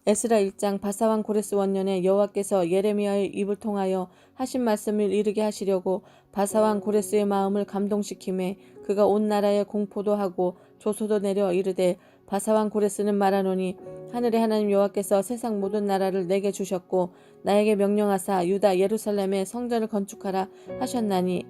에스라 1장. 바사왕 고레스 원년에 여호와께서 예레미야의 입을 통하여 하신 말씀을 이루게 하시려고 바사왕 고레스의 마음을 감동시키매 그가 온 나라에 공포도 하고 조소도 내려 이르되, 바사왕 고레스는 말하노니 하늘의 하나님 여호와께서 세상 모든 나라를 내게 주셨고 나에게 명령하사 유다 예루살렘에 성전을 건축하라 하셨나니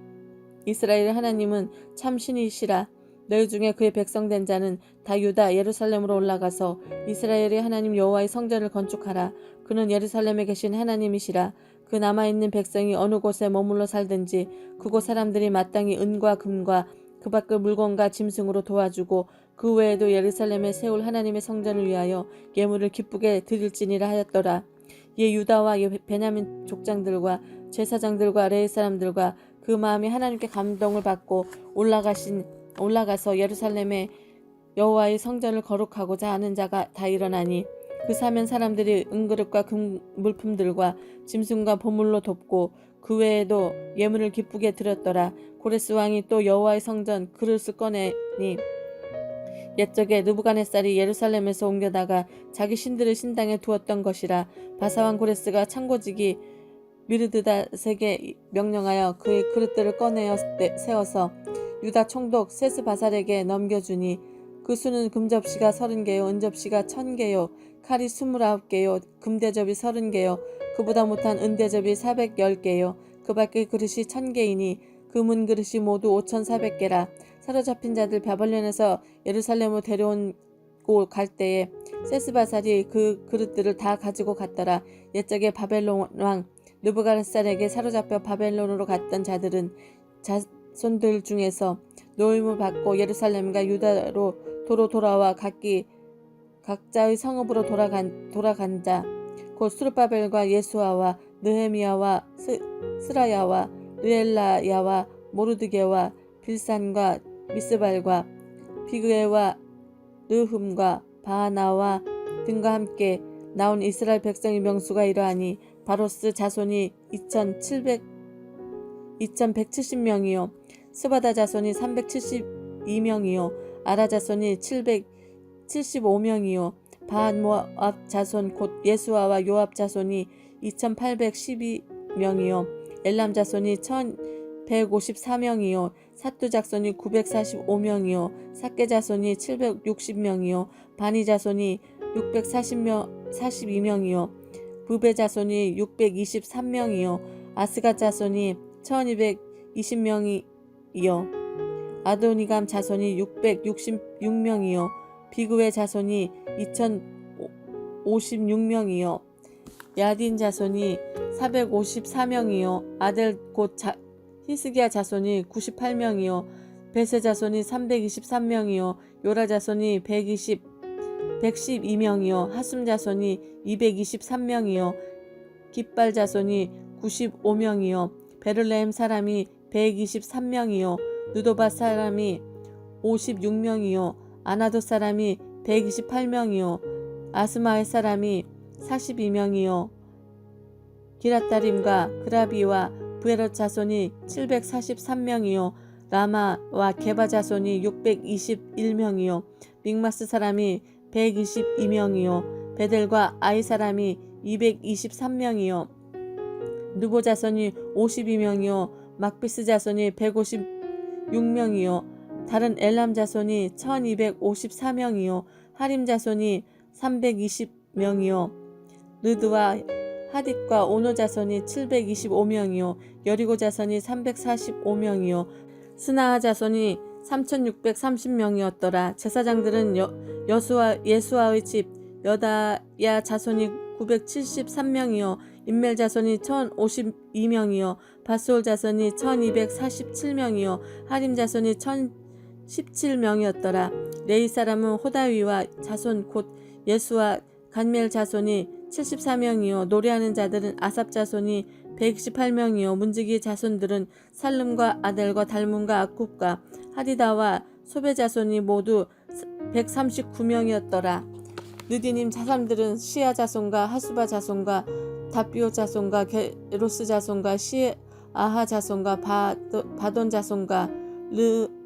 이스라엘의 하나님은 참 신이시라. 너희 중에 그의 백성 된 자는 다 유다 예루살렘으로 올라가서 이스라엘의 하나님 여호와의 성전을 건축하라. 그는 예루살렘에 계신 하나님이시라. 그 남아있는 백성이 어느 곳에 머물러 살든지 그곳 사람들이 마땅히 은과 금과 그 밖의 물건과 짐승으로 도와주고 그 외에도 예루살렘에 세울 하나님의 성전을 위하여 예물을 기쁘게 드릴지니라 하였더라. 예 유다와 베냐민 족장들과 제사장들과 레위 사람들과 그 마음이 하나님께 감동을 받고 올라가서 예루살렘에 여호와의 성전을 거룩하고자 하는 자가 다 일어나니 그 사면 사람들이 은그릇과 금 물품들과 짐승과 보물로 돕고 그 외에도 예물을 기쁘게 드렸더라. 고레스 왕이 또 여호와의 성전 그릇을 꺼내니 옛적에 느부갓네살이 예루살렘에서 옮겨다가 자기 신들을 신당에 두었던 것이라. 바사왕 고레스가 창고지기 미르드닷에게 명령하여 그의 그릇들을 꺼내어 세워서 유다 총독 세스바살에게 넘겨주니 그 수는 금접시가 30개요 은접시가 1000개요 칼이 29개요 금대접이 30개요 그보다 못한 은대접이 410개요 그 밖의 그릇이 1000개이니 그 문그릇이 모두 5400개라. 사로잡힌 자들 바벨론에서 예루살렘으로 데려오고 갈 때에 세스바살이 그 그릇들을 다 가지고 갔더라. 옛적에 바벨론 왕 느부갓네살에게 사로잡혀 바벨론으로 갔던 자들은 자손들 중에서 노임을 받고 예루살렘과 유다로 도로 돌아와 각자의 성읍으로 돌아간 자 곧 스룹바벨과 예수아와 느헤미야와 스라야와 르엘라야와 모르드게와 빌산과 미스발과 비그에와 르흠과 바하나와 등과 함께 나온 이스라엘 백성의 명수가 이러하니 바로스 자손이 2170명이요 스바다 자손이 372명이요 아라 자손이 775명이요 바한모압 자손 곧 예수아와 요압 자손이 2812명이요 엘람 자손이 1154명이요 사뚜 자손이 945명이요 삭게 자손이 760명이요 바니 자손이 642명이요 부베 자손이 623명이요 아스가 자손이 1220명이요 아도니감 자손이 666명이요 비그웨 자손이 2056명이요 야딘 자손이 454명이요 아델 곧 히스기야 자손이 98명이요 베세 자손이 323명이요 요라 자손이 112명이요 하숨 자손이 223명이요 깃발 자손이 95명이요 베를레헴 사람이 123명이요 누도바 사람이 56명이요 아나도 사람이 128명이요 아스마의 사람이 42명이요 기랏다림과 그라비와 부에롯 자손이 743명이요 라마와 게바 자손이 621명이요 믹마스 사람이 122명이요 베델과 아이 사람이 223명이요 누보 자손이 52명이요 막비스 자손이 156명이요 다른 엘람 자손이 1254명이요 하림 자손이 320명이요 르드와 하딧과 오노 자손이 725명이요 여리고 자손이 345명이요 스나아 자손이 3630명이었더라. 제사장들은 예수아의 집 여다야 자손이 973명이요 인멜 자손이 1052명이요 바스올 자손이 1247명이요 하림 자손이 1017명이었더라. 레위 사람은 호다위와 자손 곧 예수와 간멜 자손이 74명이요 노래하는 자들은 아삽 자손이 128명이요 문지기 자손들은 살름과 아델과 달문과 아굽과 하디다와 소베 자손이 모두 139명이었더라. 느디님 자손들은 시아 자손과 하수바 자손과 다비오 자손과 게로스 자손과 시아하 자손과 바돈 자손과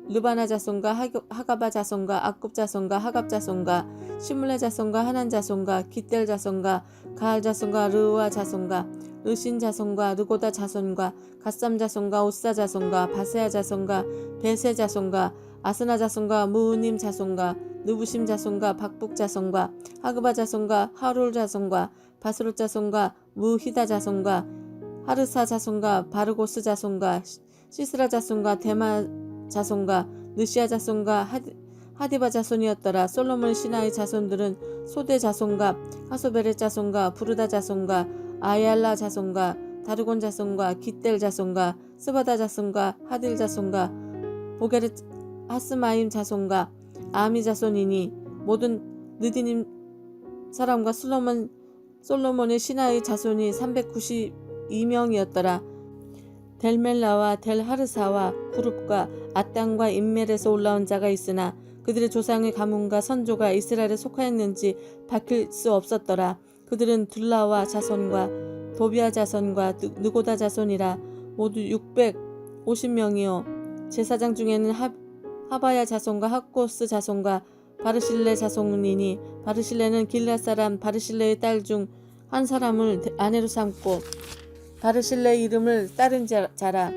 르바나 자손과 하가바 자손과 악굽 자손과 하갑 자손과 시물레 자손과 하난 자손과 기델 자손과 가할 자손과 르우아 자손과 르신 자손과 르고다 자손과 갓삼 자손과 오사 자손과 바세아 자손과 베세 자손과 아스나 자손과 무우님 자손과 느부심 자손과 박북 자손과 하그바 자손과 하룰 자손과 바스롯 자손과 무히다 자손과 하르사 자손과 바르고스 자손과 시스라 자손과 데마 자손과 느시아 자손과 하디바 자손이었더라. 솔로몬 신하의 자손들은 소대 자손과 하소베렛 자손과 부르다 자손과 아얄라 자손과 다르곤 자손과 기델 자손과 스바다 자손과 하딜 자손과 보게르 하스마임 자손과 아미 자손이니 모든 느디님 사람과 솔로몬의 신하의 자손이 392명이었더라. 델멜라와 델하르사와 구룹과 아땅과 임멜에서 올라온 자가 있으나 그들의 조상의 가문과 선조가 이스라엘에 속하였는지 밝힐 수 없었더라. 그들은 둘라와 자손과 도비아 자손과 느고다 자손이라 모두 650명이요 제사장 중에는 하바야 자손과 학고스 자손과 바르실레 자손이니 바르실레는 길앗 사람 바르실레의 딸 중 한 사람을 아내로 삼고 바르실레의 이름을 따른 자라.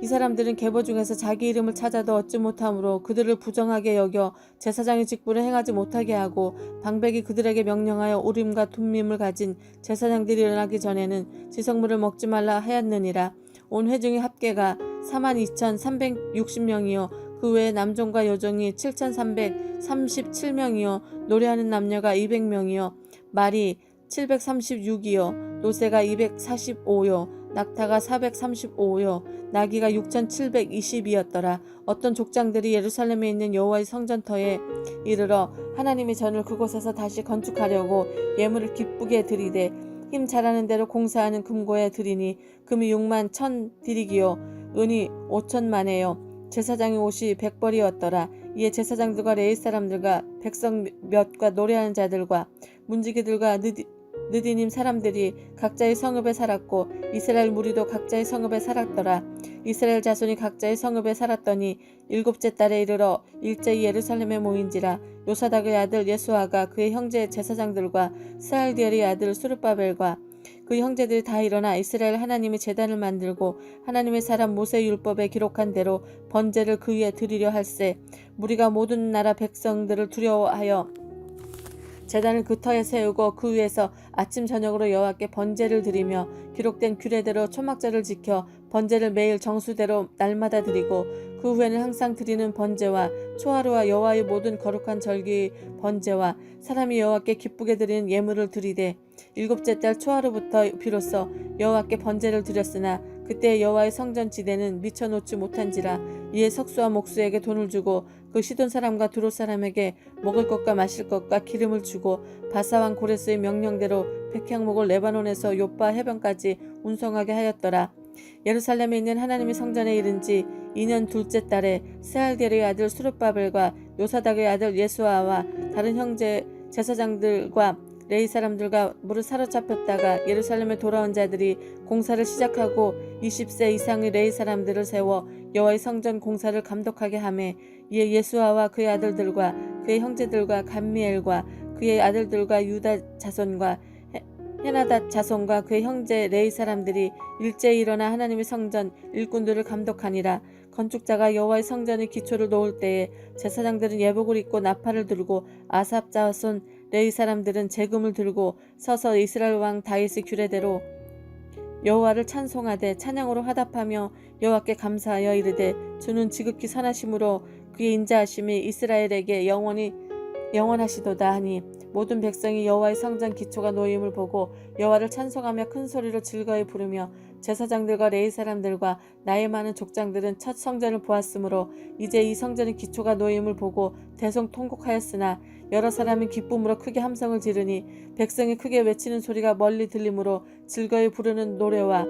이 사람들은 계보 중에서 자기 이름을 찾아도 얻지 못하므로 그들을 부정하게 여겨 제사장의 직분을 행하지 못하게 하고 방백이 그들에게 명령하여 우림과 둠밈을 가진 제사장들이 일어나기 전에는 지성물을 먹지 말라 하였느니라. 온 회중의 합계가 42,360명이요 그 외에 남종과 여종이 7,337명이요 노래하는 남녀가 200명이요 말이 736이요 노새가 245요 낙타가 435요 나귀가 6,720이었더라. 어떤 족장들이 예루살렘에 있는 여호와의 성전터에 이르러 하나님의 전을 그곳에서 다시 건축하려고 예물을 기쁘게 드리되 힘 잘하는 대로 공사하는 금고에 드리니 금이 6만 1,000디릭이요 은이 5천만에요 제사장의 옷이 100벌이었더라. 이에 제사장들과 레위 사람들과 백성 몇과 노래하는 자들과 문지기들과 느디님 사람들이 각자의 성읍에 살았고 이스라엘 무리도 각자의 성읍에 살았더라. 이스라엘 자손이 각자의 성읍에 살았더니 일곱째 달에 이르러 일제히 예루살렘에 모인지라. 요사닥의 아들 예수아가 그의 형제 제사장들과 스알디엘의 아들 수르바벨과 그 형제들이 다 일어나 이스라엘 하나님의 제단을 만들고 하나님의 사람 모세 율법에 기록한 대로 번제를 그 위에 드리려 할세. 무리가 모든 나라 백성들을 두려워하여 제단을 그 터에 세우고 그 위에서 아침 저녁으로 여호와께 번제를 드리며 기록된 규례대로 초막절을 지켜 번제를 매일 정수대로 날마다 드리고 그 후에는 항상 드리는 번제와 초하루와 여호와의 모든 거룩한 절기의 번제와 사람이 여호와께 기쁘게 드리는 예물을 드리되 일곱째 달 초하루부터 비로소 여호와께 번제를 드렸으나 그때 여호와의 성전 지대는 미쳐놓지 못한지라. 이에 석수와 목수에게 돈을 주고 그 시돈 사람과 두롯 사람에게 먹을 것과 마실 것과 기름을 주고 바사왕 고레스의 명령대로 백향목을 레바논에서 요빠 해변까지 운송하게 하였더라. 예루살렘에 있는 하나님의 성전에 이른 지 2년 둘째 달에 스알디엘의 아들 수르바벨과 요사닥의 아들 예수아와 다른 형제 제사장들과 레위 사람들과 무릇 사로잡혔다가 예루살렘에 돌아온 자들이 공사를 시작하고 20세 이상의 레위 사람들을 세워 여호와의 성전 공사를 감독하게 하매 이에 예수아와 그의 아들들과 그의 형제들과 감미엘과 그의 아들들과 유다 자손과 헤나닷 자손과 그의 형제 레위 사람들이 일제히 일어나 하나님의 성전 일꾼들을 감독하니라. 건축자가 여호와의 성전의 기초를 놓을 때에 제사장들은 예복을 입고 나팔을 들고 아삽 자손 레위 사람들은 제금을 들고 서서 이스라엘 왕 다윗의 규례대로 여호와를 찬송하되 찬양으로 화답하며 여호와께 감사하여 이르되 주는 지극히 선하심으로 그의 인자하심이 이스라엘에게 영원하시도다 하니 모든 백성이 여호와의 성전 기초가 놓임을 보고 여호와를 찬송하며 큰 소리로 즐거이 부르며 제사장들과 레위 사람들과 나이 많은 족장들은 첫 성전을 보았으므로 이제 이 성전의 기초가 놓임을 보고 대성통곡하였으나 여러 사람이 기쁨으로 크게 함성을 지르니 백성이 크게 외치는 소리가 멀리 들리므로 즐거이 부르는 노래와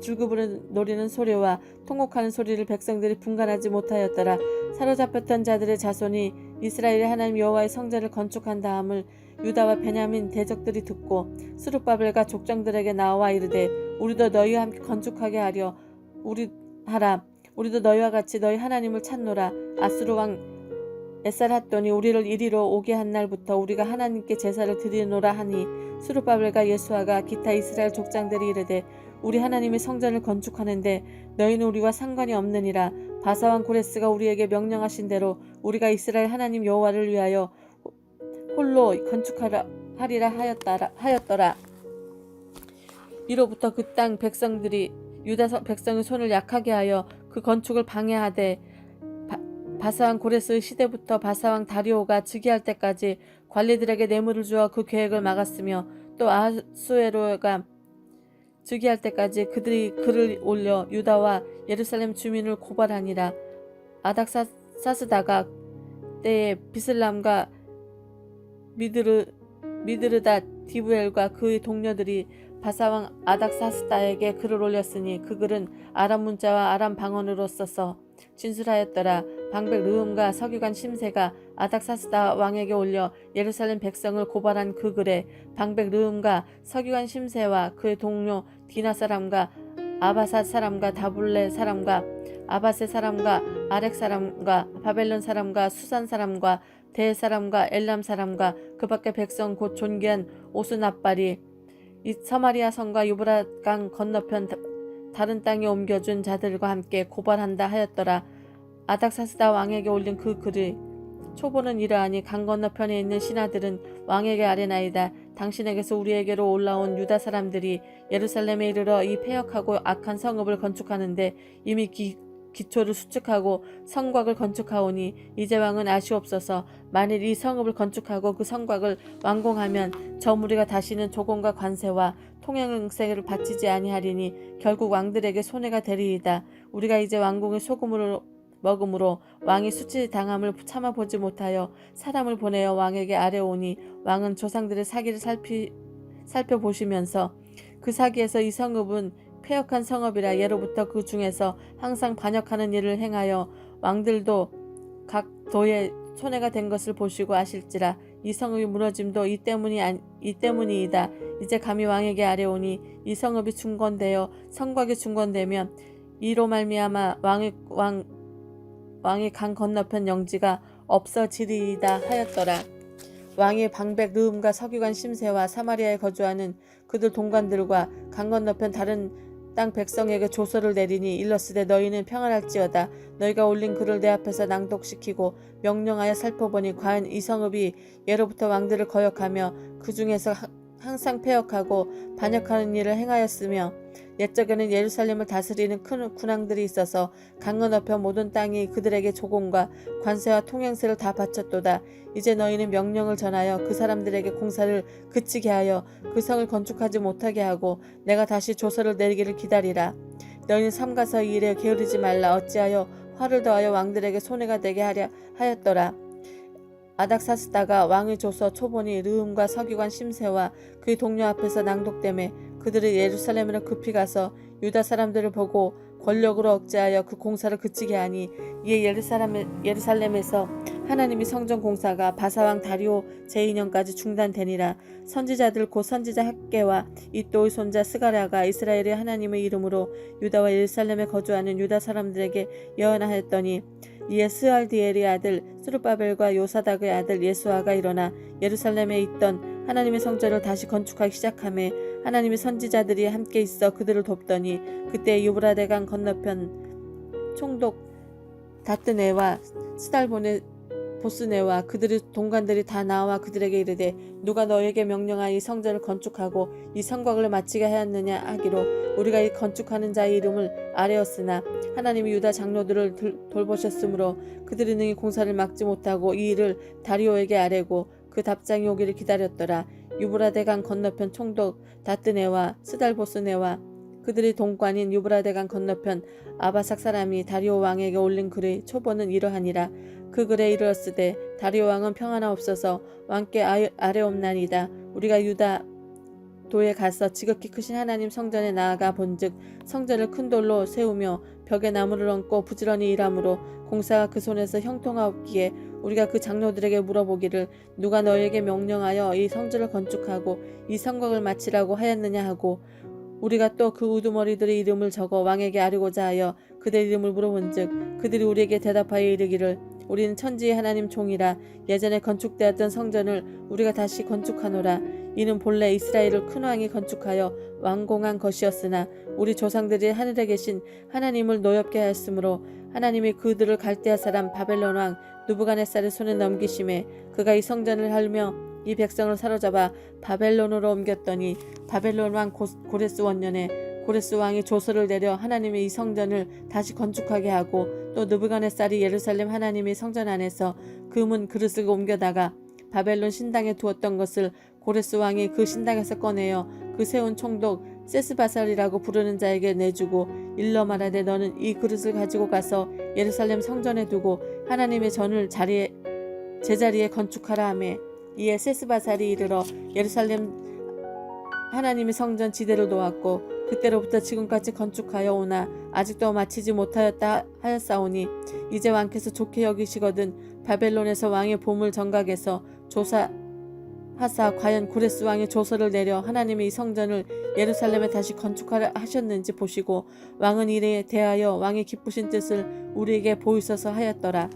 줄구부는 노리는 소리와 통곡하는 소리를 백성들이 분간하지 못하였더라. 사로잡혔던 자들의 자손이 이스라엘의 하나님 여호와의 성전을 건축한 다음을 유다와 베냐민 대적들이 듣고 스룹바벨과 족장들에게 나와 이르되 우리도 너희와 함께 건축하게 하려 하라. 우리도 너희와 같이 너희 하나님을 찾노라. 아수르 왕 에살핫돈이 우리를 이리로 오게 한 날부터 우리가 하나님께 제사를 드리노라 하니 스룹바벨과 예수아가 기타 이스라엘 족장들이 이르되 우리 하나님의 성전을 건축하는데 너희는 우리와 상관이 없느니라. 바사왕 고레스가 우리에게 명령하신 대로 우리가 이스라엘 하나님 여호와를 위하여 홀로 건축하리라 하였더라. 이로부터 그 땅 백성들이 유다 백성의 손을 약하게 하여 그 건축을 방해하되 바사왕 고레스의 시대부터 바사왕 다리오가 즉위할 때까지 관리들에게 뇌물을 주어 그 계획을 막았으며 또 아하수에로가 즉위할 때까지 그들이 글을 올려 유다와 예루살렘 주민을 고발하니라. 아닥사스다가 때에 비슬람과 미드르다 디브엘과 그의 동료들이 바사왕 아닥사스다에게 글을 올렸으니 그 글은 아람 문자와 아람 방언으로 써서 진술하였더라. 방백 르흠과 서기관 심세가 아닥사스다 왕에게 올려 예루살렘 백성을 고발한 그 글에 방백 르흠과 서기관 심세와 그의 동료 디나 사람과 아바삿 사람과 다블레 사람과 아바세 사람과 아렉 사람과 바벨론 사람과 수산 사람과 대 사람과 엘람 사람과 그 밖의 백성 곧 존귀한 오스납발이 이 서마리아 성과 유브라강 건너편 다른 땅에 옮겨준 자들과 함께 고발한다 하였더라. 아닥사스다 왕에게 올린 그 글이 초보는 이러하니 강 건너편에 있는 신하들은 왕에게 아뢰나이다. 당신에게서 우리에게로 올라온 유다 사람들이 예루살렘에 이르러 이 폐역하고 악한 성읍을 건축하는데 이미 기초를 수축하고 성곽을 건축하오니 이제 왕은 아시옵소서. 만일 이 성읍을 건축하고 그 성곽을 완공하면 저 무리가 다시는 조공과 관세와 통행세를 바치지 아니하리니 결국 왕들에게 손해가 되리이다. 우리가 이제 왕궁의 소금을 먹음으로 왕이 수치당함을 참아보지 못하여 사람을 보내어 왕에게 아뢰오니 왕은 조상들의 사기를 살펴보시면서 그 사기에서 이 성읍은 폐역한 성읍이라 예로부터 그 중에서 항상 반역하는 일을 행하여 왕들도 각 도에 손해가 된 것을 보시고 아실지라. 이 성읍이 무너짐도 이 때문이이다. 이제 감히 왕에게 아뢰오니 이 성읍이 중건되어 성곽이 중건되면 이로 말미암아 왕의 강 건너편 영지가 없어지리이다 하였더라. 왕이 방백 르흠과 서기관 심세와 사마리아에 거주하는 그들 동관들과 강 건너편 다른 땅 백성에게 조서를 내리니 일러스되 너희는 평안할지어다. 너희가 올린 글을 내 앞에서 낭독시키고 명령하여 살펴보니 과연 이 성읍이 예로부터 왕들을 거역하며 그 중에서 항상 폐역하고 반역하는 일을 행하였으며 옛적에는 예루살렘을 다스리는 큰 군왕들이 있어서 강 건너편 모든 땅이 그들에게 조공과 관세와 통행세를 다 바쳤도다. 이제 너희는 명령을 전하여 그 사람들에게 공사를 그치게 하여 그 성을 건축하지 못하게 하고 내가 다시 조서를 내리기를 기다리라. 너희는 삼가서 이 일에 게으르지 말라. 어찌하여 화를 더하여 왕들에게 손해가 되게 하려 하였더라. 아닥사스다가 왕의 조서 초본이 르흠과 서기관 심세와 그의 동료 앞에서 낭독되매 그들이 예루살렘으로 급히 가서 유다 사람들을 보고 권력으로 억제하여 그 공사를 그치게 하니 이에 예루살렘에서 하나님의 성전 공사가 바사왕 다리오 제2년까지 중단되니라. 선지자들 곧 선지자 학개와 이또의 손자 스가랴가 이스라엘의 하나님의 이름으로 유다와 예루살렘에 거주하는 유다 사람들에게 예언하였더니 이에 스알디엘의 아들 스룹바벨과 요사닥의 아들 예수아가 일어나 예루살렘에 있던 하나님의 성전을 다시 건축하기 시작하며 하나님의 선지자들이 함께 있어 그들을 돕더니 그때 유브라데강 건너편 총독 다뜨네와 스달보스네와 그들의 동관들이 다 나와 그들에게 이르되 누가 너에게 명령하여 이 성전을 건축하고 이 성곽을 마치게 하였느냐 하기로 우리가 이 건축하는 자의 이름을 아뢰었으나 하나님이 유다 장로들을 돌보셨으므로 그들이 능히 공사를 막지 못하고 이 일을 다리오에게 아뢰고 그 답장이 오기를 기다렸더라. 유브라데강 건너편 총독 다뜨네와 스달보스네와 그들의 동관인 유브라데강 건너편 아바삭 사람이 다리오 왕에게 올린 글의 초본은 이러하니라. 그 글에 이르렀으되 다리오 왕은 평안하옵소서. 왕께 아뢰옵나이다. 우리가 유다 도에 가서 지극히 크신 하나님 성전에 나아가 본즉 성전을 큰 돌로 세우며 벽에 나무를 얹고 부지런히 일하므로 공사가 그 손에서 형통하옵기에 우리가 그 장로들에게 물어보기를 누가 너에게 명령하여 이 성전을 건축하고 이 성곽을 마치라고 하였느냐 하고 우리가 또 그 우두머리들의 이름을 적어 왕에게 아뢰고자 하여 그들 이름을 물어본즉 그들이 우리에게 대답하여 이르기를 우리는 천지의 하나님 종이라 예전에 건축되었던 성전을 우리가 다시 건축하노라. 이는 본래 이스라엘을 큰 왕이 건축하여 완공한 것이었으나 우리 조상들이 하늘에 계신 하나님을 노엽게 하였으므로 하나님이 그들을 갈대아 사람 바벨론 왕 느부갓네살의 손에 넘기심에 그가 이 성전을 헐며 이 백성을 사로잡아 바벨론으로 옮겼더니 바벨론 왕 고레스 원년에 고레스 왕이 조서를 내려 하나님의 이 성전을 다시 건축하게 하고 또 느부갓네살이 예루살렘 하나님의 성전 안에서 금은 그릇을 옮겨다가 바벨론 신당에 두었던 것을 고레스 왕이 그 신당에서 꺼내어 그 세운 총독 세스바살이라고 부르는 자에게 내주고 일러 말하되 너는 이 그릇을 가지고 가서 예루살렘 성전에 두고 하나님의 전을 제자리에 건축하라 하매 이에 세스바살이 이르러 예루살렘 하나님의 성전 지대를 놓았고 그때로부터 지금까지 건축하여 오나 아직도 마치지 못하였다 하였사오니 이제 왕께서 좋게 여기시거든 바벨론에서 왕의 보물 정각에서 조사하사 과연 고레스 왕의 조서를 내려 하나님의 이 성전을 예루살렘에 다시 건축하려 하셨는지 보시고 왕은 이에 대하여 왕의 기쁘신 뜻을 우리에게 보이소서 하였더라.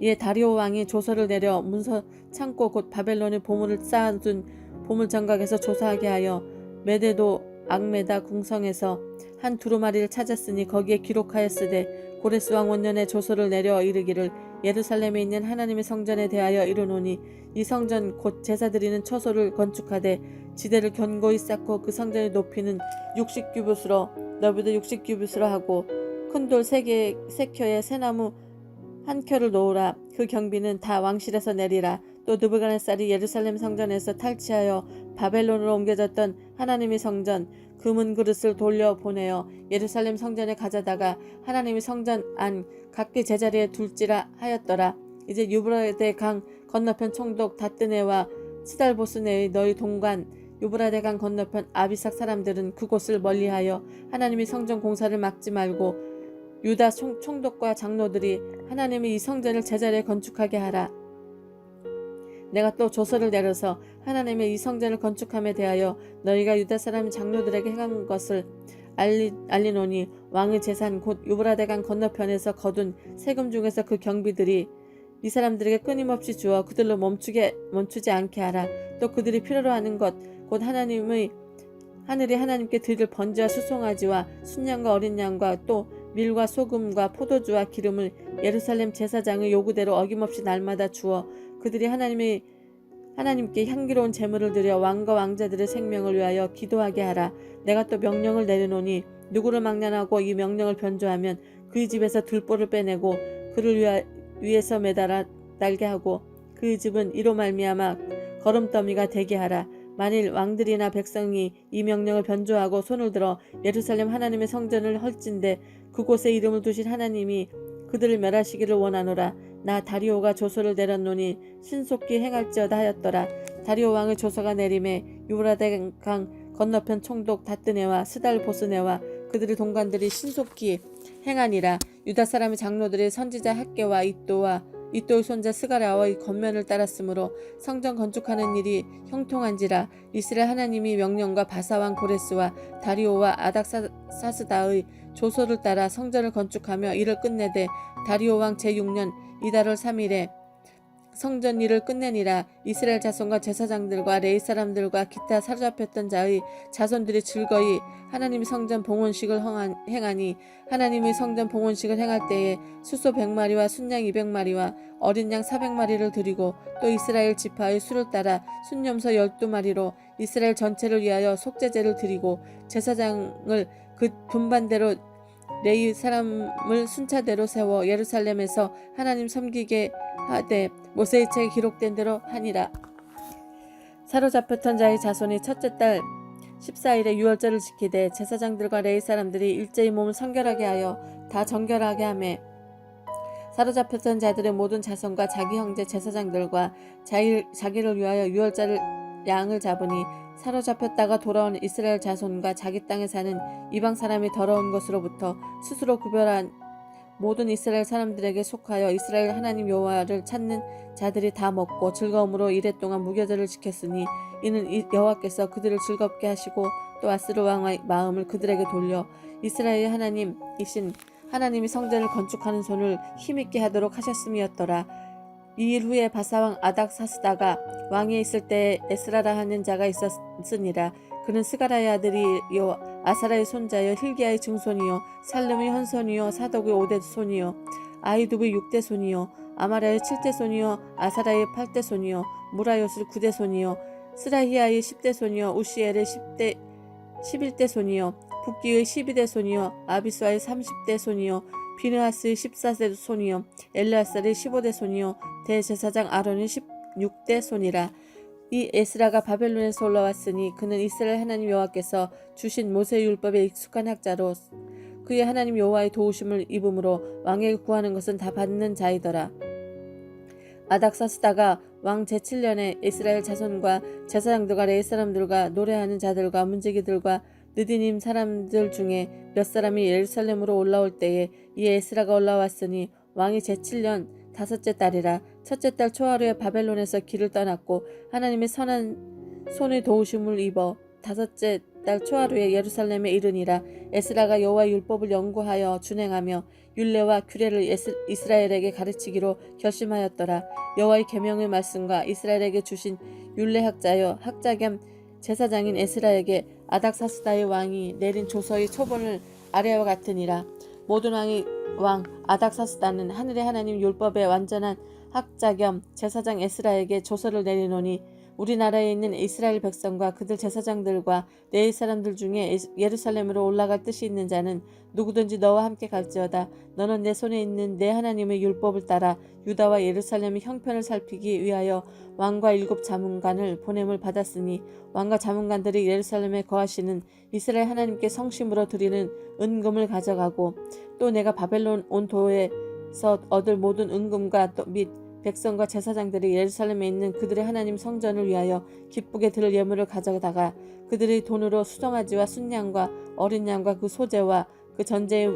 이에 다리오 왕이 조서를 내려 문서 창고 곧 바벨론의 보물을 쌓아둔 보물 정각에서 조사하게 하여 메데도 악메다 궁성에서 한 두루마리를 찾았으니 거기에 기록하였으되 고레스 왕 원년에 조서를 내려 이르기를 예루살렘에 있는 하나님의 성전에 대하여 이르노니 이 성전 곧 제사 드리는 처소를 건축하되 지대를 견고히 쌓고 그 성전의 높이는 60규빗으로 너비도 60규빗으로 하고 큰 돌 3켜에 새나무 한 켜를 놓으라. 그 경비는 다 왕실에서 내리라. 또 느부갓네살이 예루살렘 성전에서 탈취하여 바벨론으로 옮겨졌던 하나님의 성전 금은 그릇을 돌려보내어 예루살렘 성전에 가져다가 하나님의 성전 안 각기 제자리에 둘지라 하였더라. 이제 유브라데 강 건너편 총독 다뜨네와 스달보스네의 너희 동관 유브라데 강 건너편 아비삭 사람들은 그곳을 멀리하여 하나님의 성전 공사를 막지 말고 유다 총독과 장로들이 하나님의 이 성전을 제자리에 건축하게 하라. 내가 또 조서를 내려서 하나님의 이 성전을 건축함에 대하여 너희가 유다 사람 장로들에게 행한 것을 알리노니 왕의 재산 곧 유브라데강 건너편에서 거둔 세금 중에서 그 경비들이 이 사람들에게 끊임없이 주어 그들로 멈추지 않게 하라. 또 그들이 필요로 하는 것 곧 하늘이 하나님께 드릴 번제와 수송아지와 순양과 어린 양과 또 밀과 소금과 포도주와 기름을 예루살렘 제사장의 요구대로 어김없이 날마다 주어 그들이 하나님께 향기로운 제물을 드려 왕과 왕자들의 생명을 위하여 기도하게 하라. 내가 또 명령을 내려노니 누구를 망령하고 이 명령을 변조하면 그의 집에서 들보를 빼내고 그를 위에서 매달아 날게 하고 그의 집은 이로 말미암아 거름더미가 되게 하라. 만일 왕들이나 백성이 이 명령을 변조하고 손을 들어 예루살렘 하나님의 성전을 헐진대 그곳에 이름을 두신 하나님이 그들을 멸하시기를 원하노라. 나 다리오가 조서를 내렸노니 신속히 행할지어다 하였더라. 다리오 왕의 조서가 내림에 유브라데 강 건너편 총독 다뜨네와 스달보스네와 그들의 동관들이 신속히 행하니라. 유다 사람의 장로들이 선지자 학개와 이또의 손자 스가랴의 겉면을 따랐으므로 성전 건축하는 일이 형통한지라. 이스라엘 하나님이 명령과 바사왕 고레스와 다리오와 아닥사스다의 조서를 따라 성전을 건축하며 이를 끝내되 다리오 왕 제6년 이달 3일에 성전 일을 끝내니라. 이스라엘 자손과 제사장들과 레위 사람들과 기타 사로잡혔던 자의 자손들이 즐거이 하나님의 성전 봉헌식을 행하니 하나님의 성전 봉헌식을 행할 때에 수소 100마리와 순양 200마리와 어린 양 400마리를 드리고 또 이스라엘 지파의 수를 따라 순염소 12마리로 이스라엘 전체를 위하여 속죄제를 드리고 제사장을 그 분반대로 레위 사람을 순차대로 세워 예루살렘에서 하나님 섬기게 하되 모세의 책에 기록된 대로 하니라. 사로잡혔던 자의 자손이 첫째 달 14일에 유월절을 지키되 제사장들과 레위 사람들이 일제히 몸을 성결하게 하여 다 정결하게 하매 사로잡혔던 자들의 모든 자손과 자기 형제 제사장들과 자기를 위하여 유월절 양을 잡으니 사로잡혔다가 돌아온 이스라엘 자손과 자기 땅에 사는 이방 사람이 더러운 것으로부터 스스로 구별한 모든 이스라엘 사람들에게 속하여 이스라엘 하나님 여호와를 찾는 자들이 다 먹고 즐거움으로 이랫동안 무교절을 지켰으니 이는 여호와께서 그들을 즐겁게 하시고 또 아스르 왕의 마음을 그들에게 돌려 이스라엘의 하나님이신 하나님이 성전을 건축하는 손을 힘있게 하도록 하셨음이었더라. 이 일 후에 바사왕 아닥사스다가 왕에 있을 때에 에스라라 하는 자가 있었으니라. 그는 스가랴의 아들이요 아사라의 손자여 힐기야의 증손이요 살름의 현손이요 사독의 5대 손이요 아이두의 6대 손이요 아마라의 7대 손이요 아사라의 8대 손이요 무라요스 9대 손이요 스라히야의 10대 손이요 우시엘의 11대 손이요 북기의 12대 손이요 아비스와의 30대 손이요 비느하스의 14대 손이요 엘르아살의 15대 손이요 대제사장 아론의 16대 손이라. 이 에스라가 바벨론에서 올라왔으니 그는 이스라엘 하나님 여호와께서 주신 모세의 율법에 익숙한 학자로 그의 하나님 여호와의 도우심을 입음으로 왕에게 구하는 것은 다 받는 자이더라. 아닥사스다가 왕 제7년에 이스라엘 자손과 제사장들과 레위 사람들과 노래하는 자들과 문지기들과 느디님 사람들 중에 몇 사람이 예루살렘으로 올라올 때에 이 에스라가 올라왔으니 왕이 제7년 5째 달이라. 첫째 달 초하루에 바벨론에서 길을 떠났고 하나님의 선한 손의 도우심을 입어 5째 달 초하루에 예루살렘에 이르니라. 에스라가 여호와의 율법을 연구하여 준행하며 율례와 규례를 이스라엘에게 가르치기로 결심하였더라. 여호와의 계명의 말씀과 이스라엘에게 주신 율례학자여 학자 겸 제사장인 에스라에게 아닥사스다의 왕이 내린 조서의 초본을 아래와 같으니라. 모든 왕 아닥사스다는 하늘의 하나님 율법의 완전한 학자 겸 제사장 에스라에게 조서를 내리노니 우리나라에 있는 이스라엘 백성과 그들 제사장들과 레위 사람들 중에 예루살렘으로 올라갈 뜻이 있는 자는 누구든지 너와 함께 갈지어다. 너는 내 손에 있는 내 하나님의 율법을 따라 유다와 예루살렘의 형편을 살피기 위하여 왕과 7 자문관을 보냄을 받았으니 왕과 자문관들이 예루살렘에 거하시는 이스라엘 하나님께 성심으로 드리는 은금을 가져가고 또 내가 바벨론 온 도에서 얻을 모든 은금과 및 백성과 제사장들이 예루살렘에 있는 그들의 하나님 성전을 위하여 기쁘게 드릴 예물을 가져다가 그들의 돈으로 수송아지와 순양과 어린 양과 그 소재와 그 전제의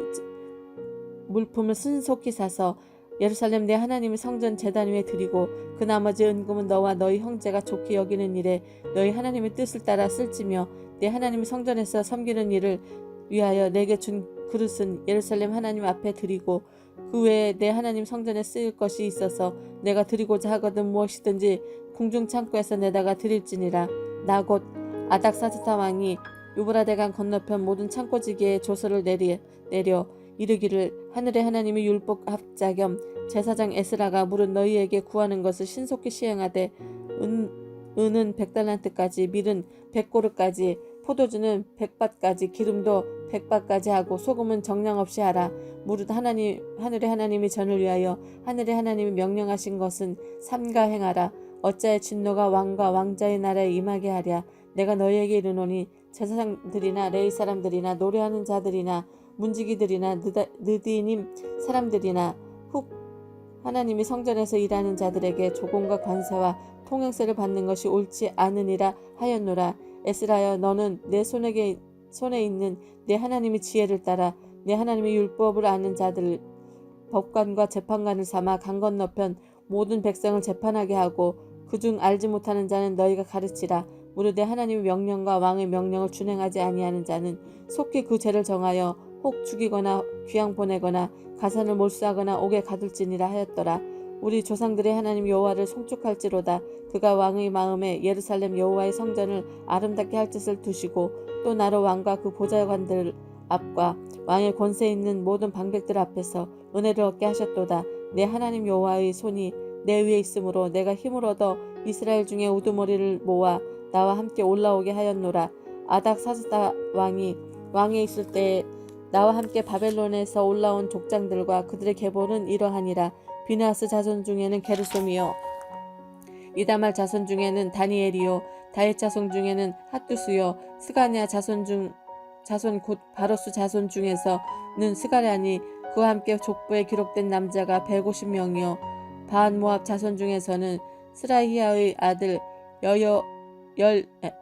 물품을 신속히 사서 예루살렘 내 하나님의 성전 제단 위에 드리고 그 나머지 은금은 너와 너희 형제가 좋게 여기는 일에 너희 하나님의 뜻을 따라 쓸지며 내 하나님의 성전에서 섬기는 일을 위하여 내게 준 그릇은 예루살렘 하나님 앞에 드리고 그 외에 내 하나님 성전에 쓰일 것이 있어서 내가 드리고자 하거든 무엇이든지 궁중 창고에서 내다가 드릴지니라. 나 곧 아닥사스다 왕이 유브라데강 건너편 모든 창고지기에 조서를 내려 이르기를 하늘의 하나님의 율법학자 겸 제사장 에스라가 물은 너희에게 구하는 것을 신속히 시행하되 은은 100달란트까지 밀은 100고르까지 포도주는 100밭까지 기름도 100밭까지 하고 소금은 정량 없이 하라. 무릇 하늘의 하나님의 전을 위하여 하늘의 하나님이 명령하신 것은 삼가 행하라. 어찌하여 진노가 왕과 왕자의 나라에 임하게 하랴. 내가 너희에게 이르노니 제사장들이나 레위 사람들이나 노래하는 자들이나 문지기들이나 느디님 사람들이나 훅 하나님의 성전에서 일하는 자들에게 조공과 관세와 통행세를 받는 것이 옳지 않으니라 하였노라. 에스라여 너는 내 손에 있는 내 하나님의 지혜를 따라 내 하나님의 율법을 아는 자들 법관과 재판관을 삼아 강 건너편 모든 백성을 재판하게 하고 그중 알지 못하는 자는 너희가 가르치라. 무릇 내 하나님의 명령과 왕의 명령을 준행하지 아니하는 자는 속히 그 죄를 정하여 혹 죽이거나 귀양 보내거나 가산을 몰수하거나 옥에 가둘지니라 하였더라. 우리 조상들의 하나님 여호와를 송축할지로다. 그가 왕의 마음에 예루살렘 여호와의 성전을 아름답게 할 짓을 두시고 또 나로 왕과 그 보좌관들 앞과 왕의 권세 있는 모든 방백들 앞에서 은혜를 얻게 하셨도다. 내 하나님 여호와의 손이 내 위에 있으므로 내가 힘을 얻어 이스라엘 중에 우두머리를 모아 나와 함께 올라오게 하였노라. 아닥사스다 왕이 왕에 있을 때에 나와 함께 바벨론에서 올라온 족장들과 그들의 계보는 이러하니라. 비느하스 자손 중에는 게르솜이요 이다말 자손 중에는 다니엘이요 다윗 자손 중에는 핫두스요 스가냐 자손 곧 바로스 자손 중에서는 스가랴니 그와 함께 족보에 기록된 남자가 150명이요 바한 모압 자손 중에서는 스라히야의 아들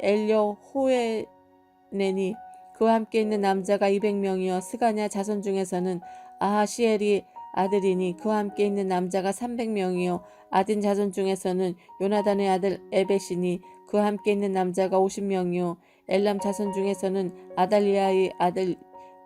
엘여호에네니 그와 함께 있는 남자가 200명이요 스가냐 자손 중에서는 아하시엘이 아들이니 그와 함께 있는 남자가 300명이요 아딘 자손 중에서는 요나단의 아들 에벳이니 그와 함께 있는 남자가 50명이요 엘람 자손 중에서는 아달리아의 아들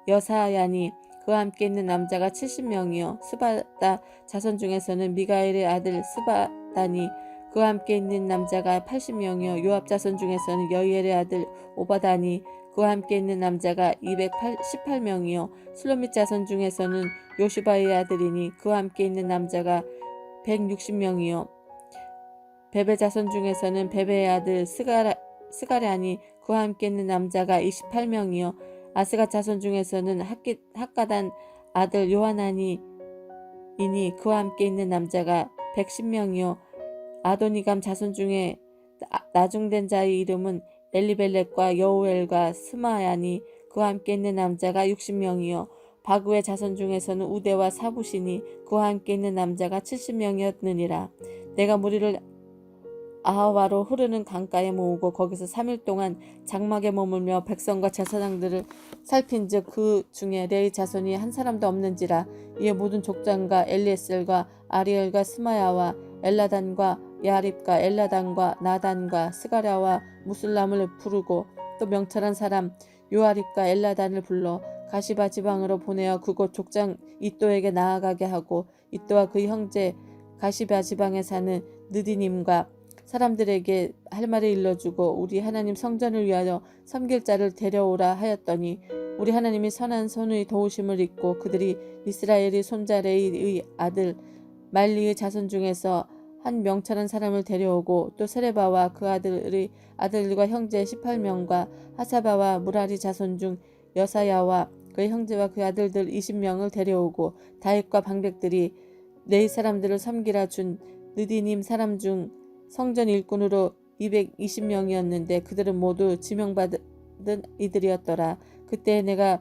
여사야니 그와 함께 있는 남자가 70명이요 스바다 자손 중에서는 미가엘의 아들 스바다니 그와 함께 있는 남자가 80명이요 요압 자손 중에서는 여이엘의 아들 오바다니 그와 함께 있는 남자가 218명이요 슬로밋 자손 중에서는 요시바의 아들이니 그와 함께 있는 남자가 160명이요 베베 자손 중에서는 베베의 아들 스가랴니 그와 함께 있는 남자가 28명이요 아스가 자손 중에서는 학가단 아들 요하나니 이니 그와 함께 있는 남자가 110명이요 아도니감 자손 중에 나중된 자의 이름은 엘리벨렉과 여우엘과 스마야니 그와 함께 있는 남자가 60명이요 바구의 자손 중에서는 우대와 사부시니 그와 함께 있는 남자가 70명이었느니라. 내가 무리를 아하와로 흐르는 강가에 모으고 거기서 3일 동안 장막에 머물며 백성과 제사장들을 살핀즉 그 중에 레위 자손이 한 사람도 없는지라. 이에 모든 족장과 엘리에셀과 아리엘과 스마야와 엘라단과 야립과 엘라단과 나단과 스가랴와 무슬람을 부르고 또 명철한 사람 요아립과 엘라단을 불러 가시바 지방으로 보내어 그곳 족장 이또에게 나아가게 하고 이또와 그 형제 가시바 지방에 사는 느디님과 사람들에게 할 말을 일러주고 우리 하나님 성전을 위하여 섬길 자를 데려오라 하였더니 우리 하나님이 선한 손의 도우심을 입고 그들이 이스라엘의 손자 레이의 아들 말리의 자손 중에서 한 명철한 사람을 데려오고 또 세레바와 그 아들의 아들과 형제 18명과 하사바와 무라리 자손 중 여사야와 그의 형제와 그 아들들 20명을 데려오고 다윗과 방백들이 네 사람들을 섬기라 준 느디님 사람 중 성전 일꾼으로 220명이었는데 그들은 모두 지명받은 이들이었더라. 그때 내가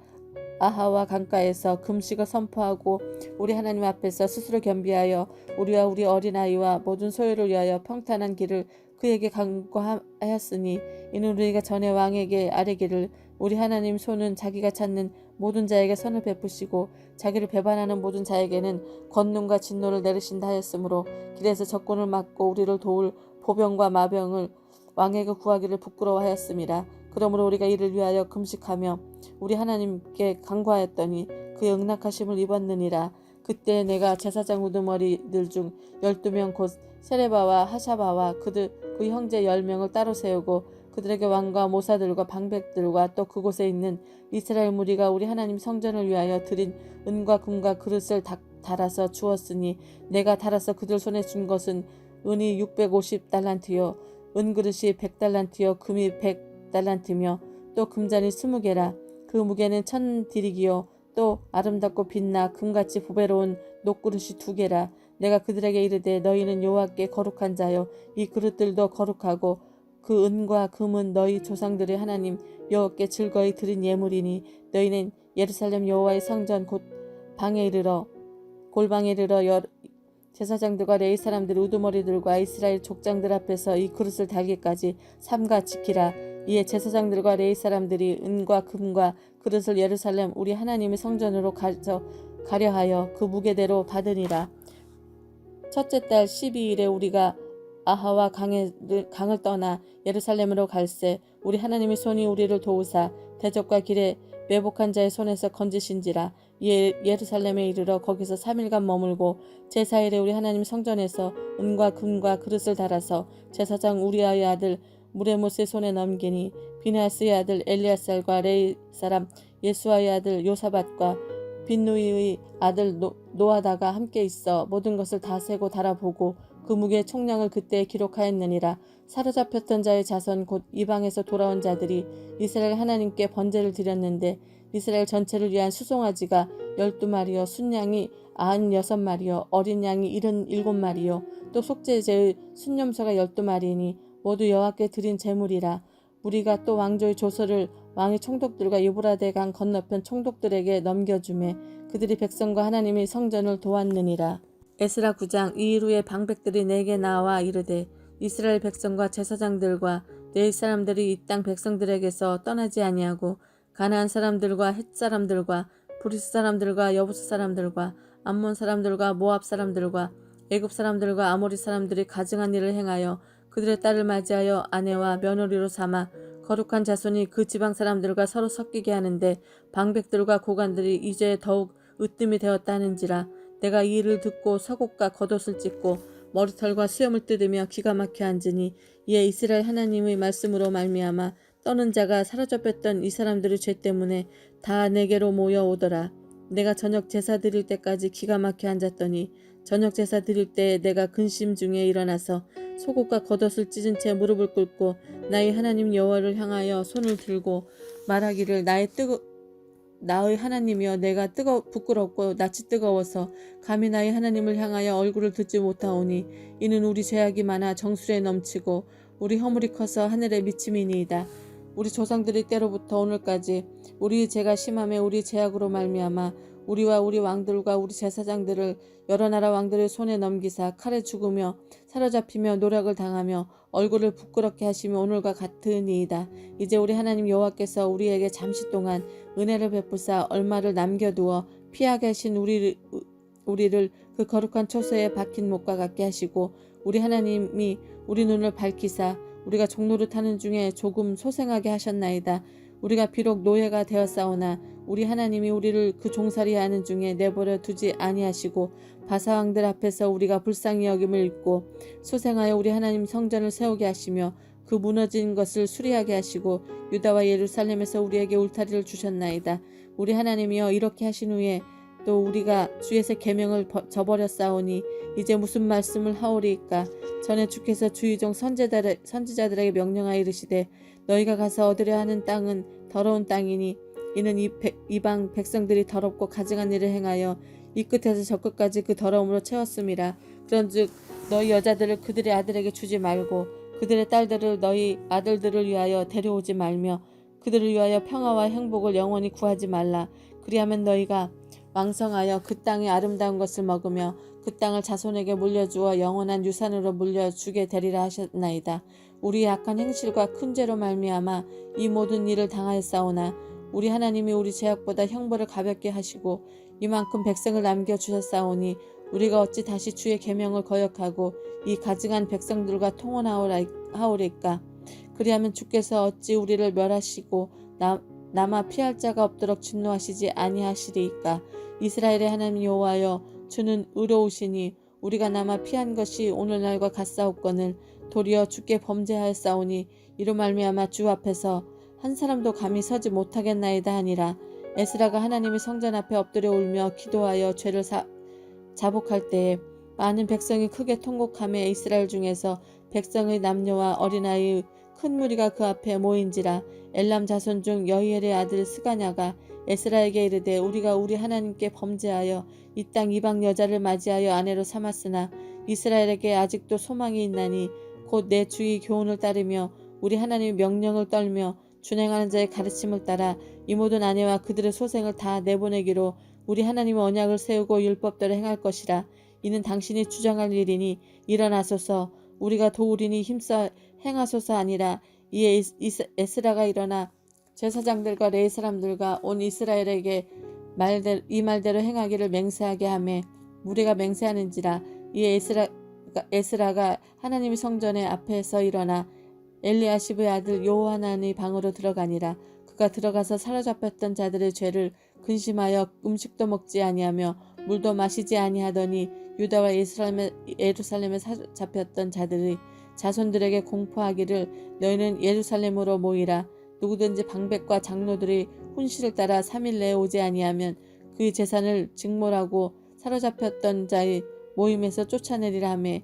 아하와 강가에서 금식을 선포하고 우리 하나님 앞에서 스스로 겸비하여 우리와 우리 어린아이와 모든 소유를 위하여 평탄한 길을 그에게 강구하였으니 이는 우리가 전에 왕에게 아뢰기를 우리 하나님 손은 자기가 찾는 모든 자에게 선을 베푸시고 자기를 배반하는 모든 자에게는 권능과 진노를 내리신다 하였으므로 길에서 적군을 막고 우리를 도울 보병과 마병을 왕에게 구하기를 부끄러워하였음이라. 그러므로 우리가 이를 위하여 금식하며 우리 하나님께 간구하였더니 그의 응낙하심을 입었느니라. 그때 내가 제사장 우두머리들 중 12명 곧 세레바와 하샤바와 그 형제 10명을 따로 세우고 그들에게 왕과 모사들과 방백들과 또 그곳에 있는 이스라엘 무리가 우리 하나님 성전을 위하여 드린 은과 금과 그릇을 달아서 주었으니 내가 달아서 그들 손에 준 것은 은이 650달란트요 은그릇이 100달란트요 금이 100달란트며 또 금잔이 20개라. 그 무게는 1000디릭이요 또 아름답고 빛나 금같이 보배로운 녹그릇이 2개라. 내가 그들에게 이르되 너희는 여호와께 거룩한 자요 이 그릇들도 거룩하고 그 은과 금은 너희 조상들의 하나님 여호와께 즐거이 드린 예물이니 너희는 예루살렘 여호와의 성전 곧 방에 이르러 골방에 이르러 제사장들과 레위 사람들 우두머리들과 이스라엘 족장들 앞에서 이 그릇을 달기까지 삼가 지키라. 이에 제사장들과 레위 사람들이 은과 금과 그릇을 예루살렘 우리 하나님의 성전으로 가려 하여 그 무게대로 받으니라. 첫째 달 12일에 우리가 아하와 강을 떠나 예루살렘으로 갈새 우리 하나님의 손이 우리를 도우사 대적과 길에 매복한 자의 손에서 건지신지라. 이에 예루살렘에 이르러 거기서 3일간 머물고 제4일에 우리 하나님 성전에서 은과 금과 그릇을 달아서 제사장 우리아의 아들 무레못의 손에 넘기니 비느하스의 아들 엘리아살과 레이 사람 예수아의 아들 요사밧과 빈누이의 아들 노아다가 함께 있어 모든 것을 다 세고 달아보고 그 무게의 총량을 그때 기록하였느니라. 사로잡혔던 자의 자손 곧 이방에서 돌아온 자들이 이스라엘 하나님께 번제를 드렸는데 이스라엘 전체를 위한 수송아지가 12마리요 순양이 96마리요 어린 양이 77마리요 또 속죄제의 순념소가 12마리니 모두 여호와께 드린 제물이라. 우리가 또 왕조의 조서를 왕의 총독들과 유브라데 강 건너편 총독들에게 넘겨주매 그들이 백성과 하나님의 성전을 도왔느니라. 에스라 9장. 이 일 후에 방백들이 내게 나와 이르되 이스라엘 백성과 제사장들과 내 사람들이 이 땅 백성들에게서 떠나지 아니하고 가나안 사람들과 헷 사람들과 브리스 사람들과 여부스 사람들과 암몬 사람들과 모압 사람들과 애굽 사람들과 아모리 사람들이 가증한 일을 행하여 그들의 딸을 맞이하여 아내와 며느리로 삼아 거룩한 자손이 그 지방 사람들과 서로 섞이게 하는데 방백들과 고관들이 이제 더욱 으뜸이 되었다 하는지라. 내가 이 일을 듣고 서곡과 겉옷을 찢고 머리털과 수염을 뜯으며 기가 막혀 앉으니 이에 이스라엘 하나님의 말씀으로 말미암아 떠는 자가 사로잡혔던 이 사람들의 죄 때문에 다 내게로 모여오더라. 내가 저녁 제사 드릴 때까지 기가 막혀 앉았더니 저녁 제사 드릴 때에 내가 근심 중에 일어나서 속옷과 겉옷을 찢은 채 무릎을 꿇고 나의 하나님 여호와를 향하여 손을 들고 말하기를 나의 하나님이여, 내가 부끄럽고 낯이 뜨거워서 감히 나의 하나님을 향하여 얼굴을 듣지 못하오니 이는 우리 죄악이 많아 정수리에 넘치고 우리 허물이 커서 하늘에 미침이니이다. 우리 조상들이 때로부터 오늘까지 우리의 죄가 심함에 우리 죄악으로 말미암아 우리와 우리 왕들과 우리 제사장들을 여러 나라 왕들의 손에 넘기사 칼에 죽으며 사로잡히며 노력을 당하며 얼굴을 부끄럽게 하시며 오늘과 같으니이다. 이제 우리 하나님 여호와께서 우리에게 잠시 동안 은혜를 베푸사 얼마를 남겨두어 피하게 하신 우리를 그 거룩한 초소에 박힌 못과 같게 하시고 우리 하나님이 우리 눈을 밝히사 우리가 종노릇 하는 중에 조금 소생하게 하셨나이다. 우리가 비록 노예가 되었사오나 우리 하나님이 우리를 그 종살이 하는 중에 내버려 두지 아니하시고 바사왕들 앞에서 우리가 불쌍히 여김을 입고 소생하여 우리 하나님 성전을 세우게 하시며 그 무너진 것을 수리하게 하시고 유다와 예루살렘에서 우리에게 울타리를 주셨나이다. 우리 하나님이여, 이렇게 하신 후에 또 우리가 주의 계명을 저버렸사오니 이제 무슨 말씀을 하오리이까. 전에 주께서 주의 종 선지자들에게 명령하여 이르시되 너희가 가서 얻으려 하는 땅은 더러운 땅이니 이는 이방 백성들이 더럽고 가증한 일을 행하여 이 끝에서 저 끝까지 그 더러움으로 채웠음이라. 그런즉 너희 여자들을 그들의 아들에게 주지 말고 그들의 딸들을 너희 아들들을 위하여 데려오지 말며 그들을 위하여 평화와 행복을 영원히 구하지 말라. 그리하면 너희가 왕성하여 그 땅의 아름다운 것을 먹으며 그 땅을 자손에게 물려주어 영원한 유산으로 물려주게 되리라 하셨나이다. 우리의 악한 행실과 큰 죄로 말미암아 이 모든 일을 당하였사오나 우리 하나님이 우리 죄악보다 형벌을 가볍게 하시고 이만큼 백성을 남겨주셨사오니 우리가 어찌 다시 주의 계명을 거역하고 이 가증한 백성들과 통혼하오리까. 그리하면 주께서 어찌 우리를 멸하시고 남아 피할 자가 없도록 진노하시지 아니하시리이까. 이스라엘의 하나님 여호와여, 주는 의로우시니 우리가 남아 피한 것이 오늘날과 같사옵거늘 도리어 주께 범죄하였사오니 이로 말미암아 주 앞에서 한 사람도 감히 서지 못하겠나이다 하니라. 에스라가 하나님의 성전 앞에 엎드려 울며 기도하여 죄를 자복할 때에 많은 백성이 크게 통곡하며 이스라엘 중에서 백성의 남녀와 어린아이의 큰 무리가 그 앞에 모인지라. 엘람 자손 중 여히엘의 아들 스가냐가 에스라에게 이르되 우리가 우리 하나님께 범죄하여 이 땅 이방 여자를 맞이하여 아내로 삼았으나 이스라엘에게 아직도 소망이 있나니 곧 내 주의 교훈을 따르며 우리 하나님의 명령을 떨며 준행하는 자의 가르침을 따라 이 모든 아내와 그들의 소생을 다 내보내기로 우리 하나님의 언약을 세우고 율법대로 행할 것이라. 이는 당신이 주장할 일이니 일어나소서 우리가 도우리니 힘써 행하소서 아니라. 이에 에스라가 일어나 제사장들과 레위 사람들과 온 이스라엘에게 이 말대로 행하기를 맹세하게 하매 무리가 맹세하는지라. 이에 에스라가 하나님의 성전의 앞에서 일어나 엘리야십의 아들 요하난의 방으로 들어가니라. 그가 들어가서 사로잡혔던 자들의 죄를 근심하여 음식도 먹지 아니하며 물도 마시지 아니하더니 유다와 예루살렘에 사로잡혔던 자들의 자손들에게 공포하기를 너희는 예루살렘으로 모이라. 누구든지 방백과 장로들이 훈시를 따라 3일 내에 오지 아니하면 그의 재산을 직몰하고 사로잡혔던 자의 모임에서 쫓아내리라 하며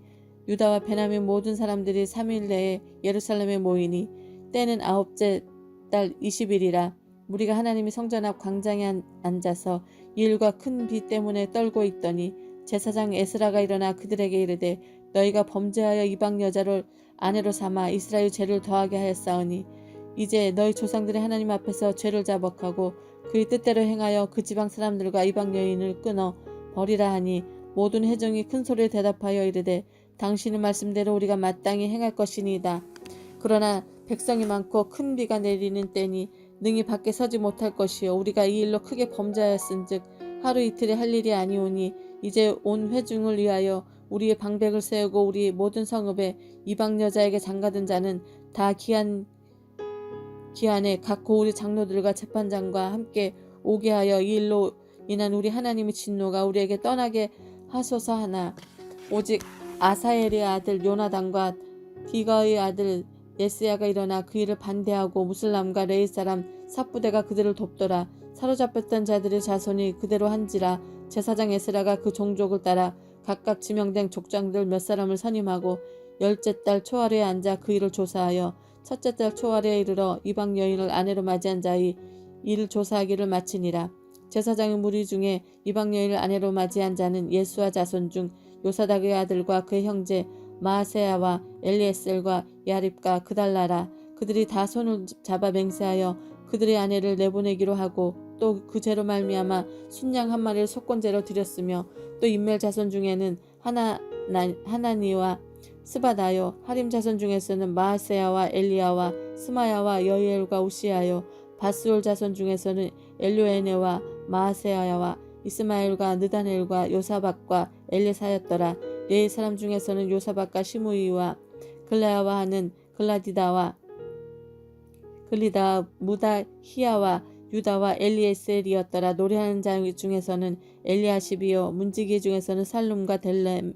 유다와 베냐민 모든 사람들이 3일 내에 예루살렘에 모이니 때는 9째 달 20일이라. 무리가 하나님의 성전 앞 광장에 앉아서 이 일과 큰 비 때문에 떨고 있더니 제사장 에스라가 일어나 그들에게 이르되 너희가 범죄하여 이방 여자를 아내로 삼아 이스라엘 죄를 더하게 하였사오니 이제 너희 조상들의 하나님 앞에서 죄를 자복하고 그의 뜻대로 행하여 그 지방 사람들과 이방 여인을 끊어 버리라 하니 모든 회중이 큰 소리로 대답하여 이르되 당신의 말씀대로 우리가 마땅히 행할 것이니이다. 그러나 백성이 많고 큰 비가 내리는 때니 능히 밖에 서지 못할 것이요 우리가 이 일로 크게 범죄하였은즉 하루 이틀에 할 일이 아니오니 이제 온 회중을 위하여 우리의 방백을 세우고 우리 모든 성읍에 이방 여자에게 장가든 자는 다 기한에 각 고을의 장로들과 재판장과 함께 오게 하여 이 일로 인한 우리 하나님의 진노가 우리에게 떠나게 하소서 하나 오직 아사엘의 아들 요나단과 디가의 아들 예스야가 일어나 그 일을 반대하고 무슬람과 레이 사람 삽부대가 그들을 돕더라. 사로잡혔던 자들의 자손이 그대로 한지라 제사장 에스라가 그 종족을 따라 각각 지명된 족장들 몇 사람을 선임하고 열째 달 초하루에 앉아 그 일을 조사하여 첫째 달 초하루에 이르러 이방 여인을 아내로 맞이한 자의 이를 조사하기를 마치니라. 제사장의 무리 중에 이방 여인을 아내로 맞이한 자는 예수와 자손 중 요사닥의 아들과 그의 형제 마아세야와 엘리에셀과 야립과 그달라라. 그들이 다 손을 잡아 맹세하여 그들의 아내를 내보내기로 하고 또 그 죄로 말미암아 순양 한 마리를 속건제로 드렸으며 또 인멜 자손 중에는 하나니와 스바다요 하림 자손 중에서는 마아세야와 엘리야와 스마야와 여이엘과 우시야요 바스올 자손 중에서는 엘료에네와 마아세야와 이스마엘과 느다넬과 요사박과 엘리사였더라. 레이 사람 중에서는 요사박과 시므이와 글라야와 하는 글라디다와 글리다 무다히야와 유다와 엘리에셀이었더라. 노래하는 자 중에서는 엘리아십이요 문지기 중에서는 살룸과 델렘과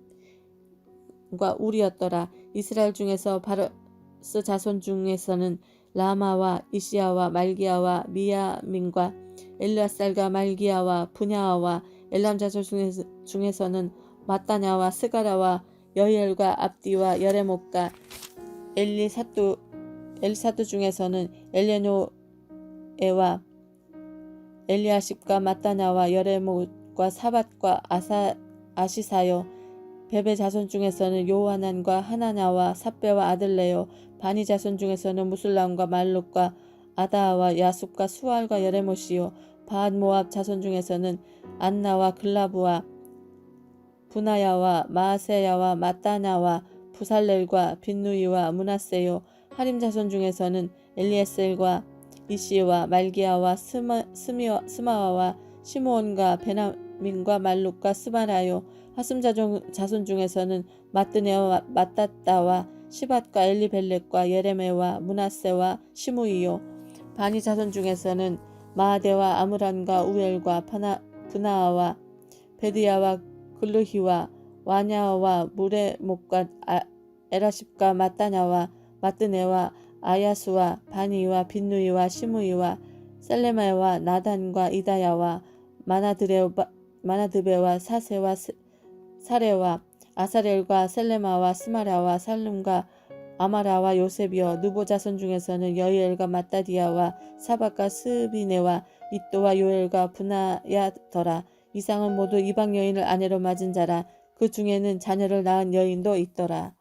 우리였더라. 이스라엘 중에서 바르스 자손 중에서는 라마와 이시야와 말기야와 미야민과 엘르아살과 말기야와 분야와 엘람 자손 중에서는 마따냐와 스가라와 여이엘과 압디와 여레목과 엘사두 중에서는 엘레노에와 엘리아십과 마따냐와 여레목과 사밧과 아시사요 베베 자손 중에서는 요하난과 하나냐와 삽베와 아들레요 바니 자손 중에서는 무술람과 말룩과 아다와 야숙과 수알과 여레못이요 바앗 모압 자손 중에서는 안나와 글라브와 부나야와 마아세야와 마따냐와 부살렐과 빈누이와 문하세요 하림 자손 중에서는 엘리에셀과 이시와 말기야와 스마와와 시므온과 베나민과 말룩과 스바라요 하슴 자손 중에서는 마뜨네와 마따따와 시밧과 엘리벨렉과 예레메와 문하세와 시므이요 바니 자손 중에서는 마아데와 아므란과 우엘과 브나아와 베드야와 글루히와 와냐와 무레목과 에라십과 마따냐와 마뜨네와 아야수와 바니와 빈누이와 시므이와 셀레마와 나단과 이다야와 마나드베와 사세와 사레와 아사렐과 셀레마와 스마라와 살룸과 아마라와 요셉이여 누보 자손 중에서는 여이엘과 마따디야와 사박과 스비네와 이또와 요엘과 분하야더라. 이상은 모두 이방 여인을 아내로 맞은 자라. 그 중에는 자녀를 낳은 여인도 있더라.